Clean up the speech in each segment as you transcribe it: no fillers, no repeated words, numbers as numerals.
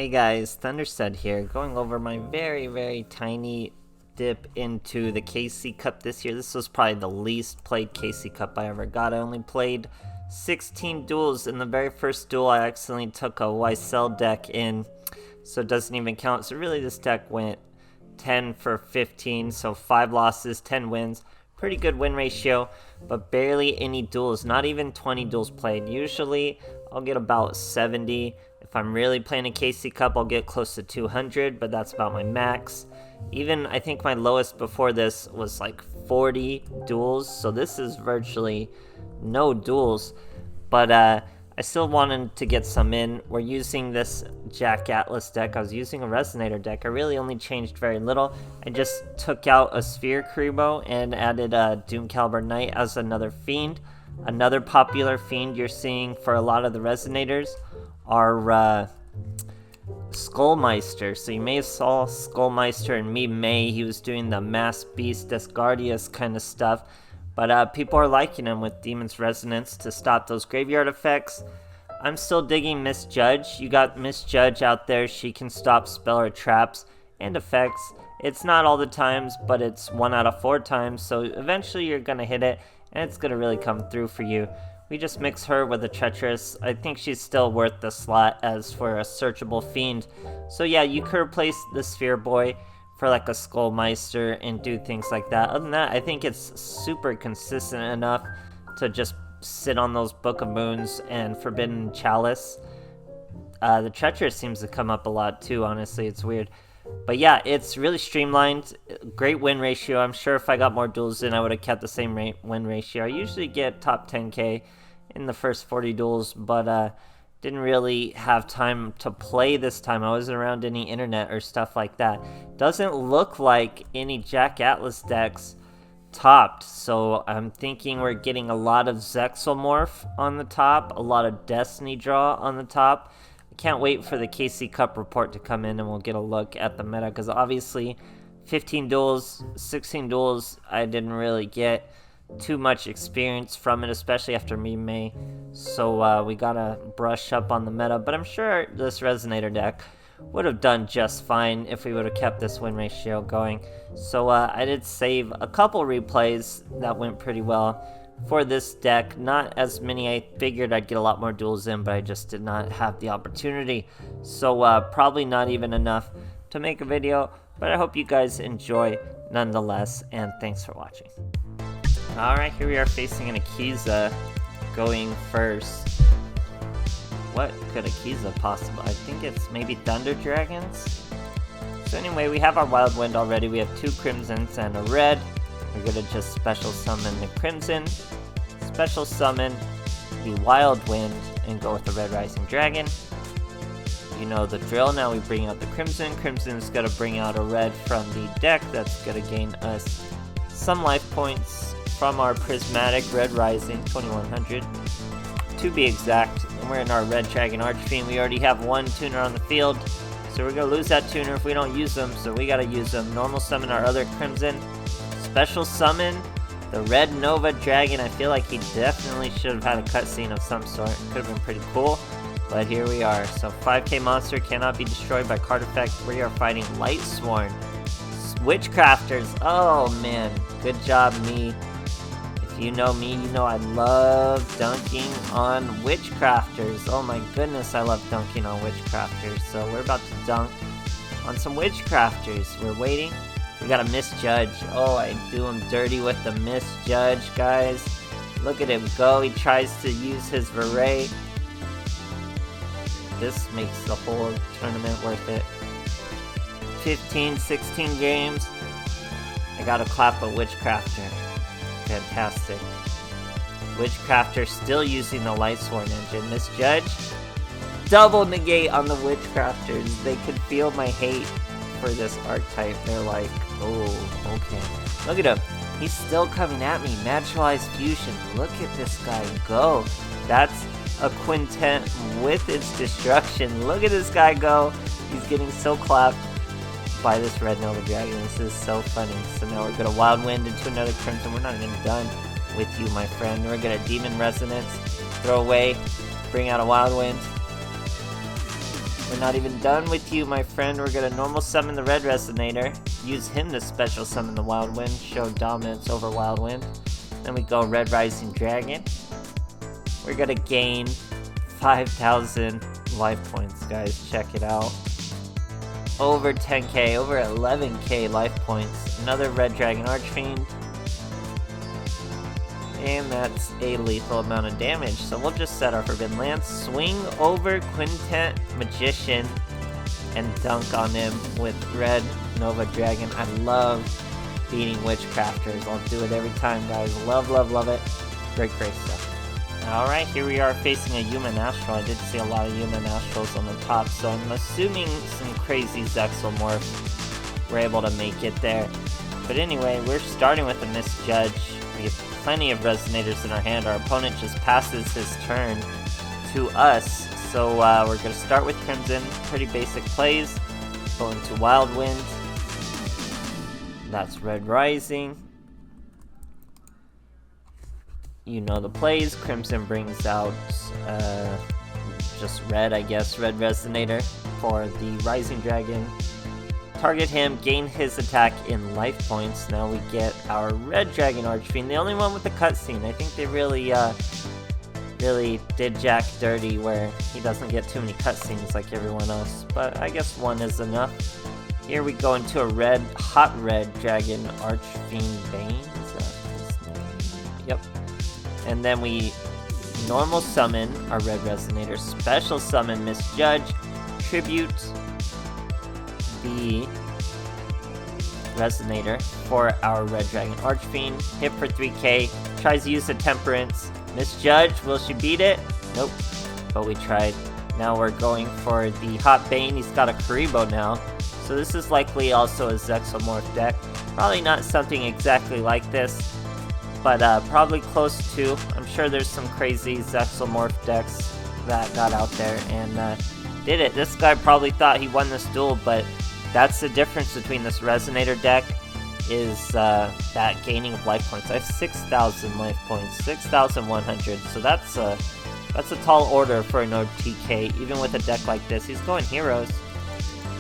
Hey guys, THUNDERSTUD here, going over my very tiny dip into the KC Cup this year. This was probably the least played KC Cup I ever got. I only played 16 duels. In the very first duel, I accidentally took a YSL deck in, so it doesn't even count. So really this deck went 10 for 15, so 5 losses, 10 wins. Pretty good win ratio, but barely any duels, not even 20 duels played. Usually I'll get about 70. If I'm really playing a KC Cup, I'll get close to 200, but that's about my max. Even I think my lowest before this was like 40 duels, so this is virtually no duels, but I still wanted to get some in. We're using this Jack Atlas deck. I was using a Resonator deck. I really only changed very little. I just took out a Sphere Karibo and added a Doom Caliber Knight as another Fiend. Another popular Fiend you're seeing for a lot of the Resonators are Skullmeister. So you may have saw Skullmeister in Meme May. He was doing the Mass Beast Descardius kind of stuff. But people are liking him with Demon's Resonance to stop those graveyard effects. I'm still digging Misjudge. You got Misjudge out there. She can stop spell or traps and effects. It's not all the times, but it's 1 out of 4 times. So eventually you're going to hit it, and it's going to really come through for you. We just mix her with a Treacherous. I think she's still worth the slot as for a searchable Fiend. So yeah, you could replace the Sphere Boy for like a Skullmeister and do things like that. Other than that, I think it's super consistent enough to just sit on those Book of Moons and Forbidden Chalice. The Treacherous seems to come up a lot too, honestly. It's weird. But yeah, it's really streamlined. Great win ratio. I'm sure if I got more duels in, I would have kept the same win ratio. I usually get top 10k in the first 40 duels, but didn't really have time to play this time. I wasn't around any internet or stuff like that. Doesn't look like any Jack Atlas decks topped, so I'm thinking we're getting a lot of Zexalmorph on the top, a lot of Destiny Draw on the top. I can't wait for the KC Cup report to come in and we'll get a look at the meta, because obviously 15 duels, 16 duels, I didn't really get too much experience from it, especially after Meme May. So we gotta brush up on the meta, but I'm sure this Resonator deck would have done just fine if we would have kept this win ratio going. So I did save a couple replays that went pretty well for this deck. Not as many. I figured I'd get a lot more duels in, but I just did not have the opportunity. So probably not even enough to make a video, but I hope you guys enjoy nonetheless, and thanks for watching. Alright, here we are facing an Akiza going first. What could Akiza possibly? I think it's maybe Thunder Dragons? So anyway, we have our Wild Wind already. We have 2 Crimsons and a red. We're gonna just special summon the Crimson, special summon the Wild Wind, and go with the Red Rising Dragon. You know the drill. Now we bring out the Crimson. Crimson's gonna bring out a red from the deck. That's gonna gain us some life points from our Prismatic Red Rising, 2100 to be exact. And we're in our Red Dragon Archfiend. We already have 1 tuner on the field, so we're gonna lose that tuner if we don't use them, so we gotta use them. Normal summon our other Crimson, special summon the Red Nova Dragon. I feel like he definitely should have had a cutscene of some sort. It could have been pretty cool, but here we are. So 5k monster cannot be destroyed by card effect. We are fighting Lightsworn Witchcrafters. Oh man, good job me. If you know me, you know I love dunking on Witchcrafters. Oh my goodness, I love dunking on Witchcrafters. So we're about to dunk on some Witchcrafters. We're waiting. We got a Misjudge. Oh, I do him dirty with the Misjudge, guys. Look at him go. He tries to use his Verray. This makes the whole tournament worth it. 15, 16 games. I gotta clap a Witchcrafter. Fantastic. Witchcrafter still using the Lightsworn engine. Misjudge. Double negate on the Witchcrafters. They could feel my hate for this archetype. They're like, oh, okay. Look at him. He's still coming at me. Naturalized Fusion. Look at this guy go. That's a quintet with its destruction. Look at this guy go. He's getting so clapped by this Red Nova Dragon. This is so funny. So now we're gonna Wild Wind into another Crimson. We're not even done with you, my friend. We're gonna Demon Resonance, throw away, bring out a Wild Wind. We're not even done with you, my friend. We're gonna normal summon the Red Resonator, use him to special summon the Wild Wind, show dominance over Wild Wind. Then we go Red Rising Dragon. We're gonna gain 5,000 life points, guys. Check it out. Over 10k, over 11k life points. Another Red Dragon Archfiend. And that's a lethal amount of damage. So we'll just set our Forbidden Lance, swing over Quintet Magician, and dunk on him with Red Nova Dragon. I love beating Witchcrafters. I'll do it every time, guys. Love, love, love it. Great, great stuff. Alright, here we are facing a Human Astral. I did see a lot of Human Astrals on the top, so I'm assuming some crazy Zexalmorph were able to make it there. But anyway, we're starting with a Misjudge. We have plenty of Resonators in our hand. Our opponent just passes his turn to us. So we're going to start with Crimson. Pretty basic plays. Go into Wild Wind. That's Red Rising. You know the plays. Crimson brings out just red, I guess, Red Resonator for the Rising Dragon. Target him, gain his attack in life points. Now we get our Red Dragon Archfiend, the only one with the cutscene. I think they really did Jack dirty where he doesn't get too many cutscenes like everyone else. But I guess one is enough. Here we go into a hot red Dragon Archfiend Bane. Is that his name? Yep. And then we normal summon our Red Resonator, special summon Misjudge, tribute the Resonator for our Red Dragon Archfiend, hit for 3k, tries to use the Temperance. Misjudge, will she beat it? Nope, but we tried. Now we're going for the Hot Bane. He's got a Karibo now, so this is likely also a Zexalmorph deck. Probably not something exactly like this, but probably close to. I'm sure there's some crazy Zexalmorph decks that got out there and did it. This guy probably thought he won this duel, but that's the difference between this Resonator deck is that gaining of life points. I have 6,000 life points, 6,100, so that's a tall order for an OTK, even with a deck like this. He's going Heroes.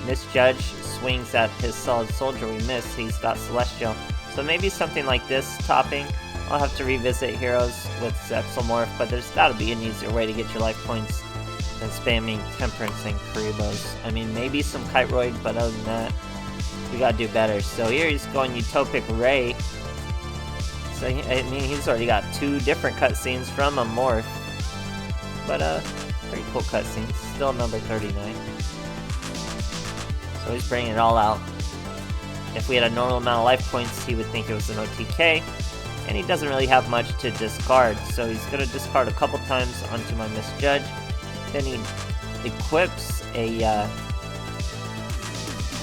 Misjudge swings at his Solid Soldier, we miss. He's got Celestial, so maybe something like this topping. I'll have to revisit Heroes with Zexalmorph, but there's gotta be an easier way to get your life points than spamming Temperance and Karibos. I mean, maybe some Kiteroid, but other than that, we gotta do better. So here he's going Utopic Ray. So, I mean, he's already got 2 different cutscenes from a Morph. But, pretty cool cutscenes. Still number 39. So he's bringing it all out. If we had a normal amount of life points, he would think it was an OTK. And he doesn't really have much to discard, so he's gonna discard a couple times onto my Misjudge. Then he equips a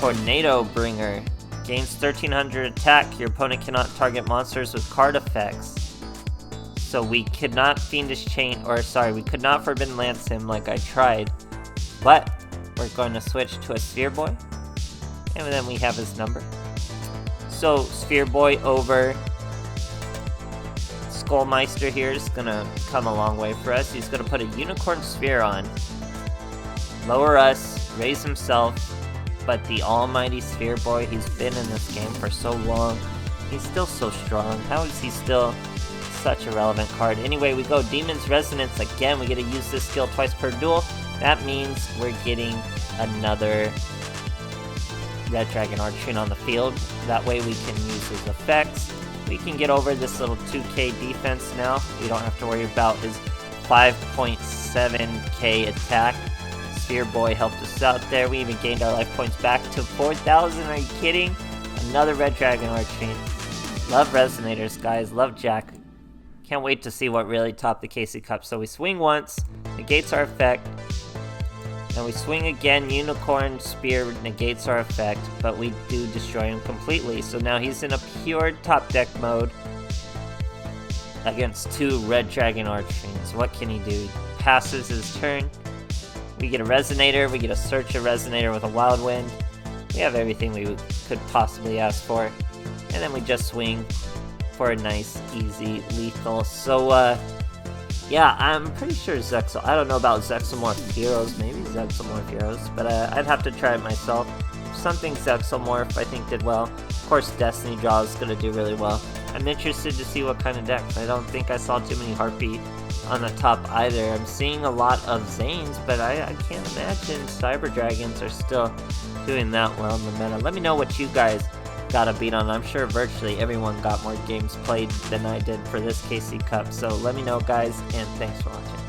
Tornado Bringer. Gains 1300 attack. Your opponent cannot target monsters with card effects. So we could not Fiendish Chain, or sorry, we could not Forbidden Lance him like I tried. But we're going to switch to a Sphere Boy. And then we have his number. So Sphere Boy over Skullmeister here is gonna come a long way for us. He's gonna put a Unicorn Sphere on, lower us, raise himself, but the almighty Sphere Boy, he's been in this game for so long, he's still so strong. How is he still such a relevant card? Anyway, we go Demon's Resonance again. We get to use this skill twice per duel. That means we're getting another Red Dragon Archfiend on the field. That way we can use his effects. We can get over this little 2k defense now. We don't have to worry about his 5.7k attack. Sphere Boy helped us out there. We even gained our life points back to 4,000. Are you kidding? Another Red Dragon Archfiend. Love Resonators, guys. Love Jack. Can't wait to see what really topped the KC Cup. So we swing once, negates our effect. Then we swing again, Unicorn Spear negates our effect, but we do destroy him completely. So now he's in a pure top deck mode against 2 Red Dragon Archfiends. What can he do? He passes his turn. We get a Resonator, we get a Search a Resonator with a Wild Wind. We have everything we could possibly ask for. And then we just swing for a nice, easy, lethal. So, Yeah, I'm pretty sure Zexal. I don't know about Zexalmorph Heroes, maybe Zexalmorph Heroes, but I'd have to try it myself. Something Zexalmorph I think did well. Of course, Destiny Draw is going to do really well. I'm interested to see what kind of decks. I don't think I saw too many Heartbeat on the top either. I'm seeing a lot of Zanes, but I can't imagine Cyber Dragons are still doing that well in the meta. Let me know what you guys got a beat on. I'm sure virtually everyone got more games played than I did for this KC Cup, so let me know, guys, and thanks for watching.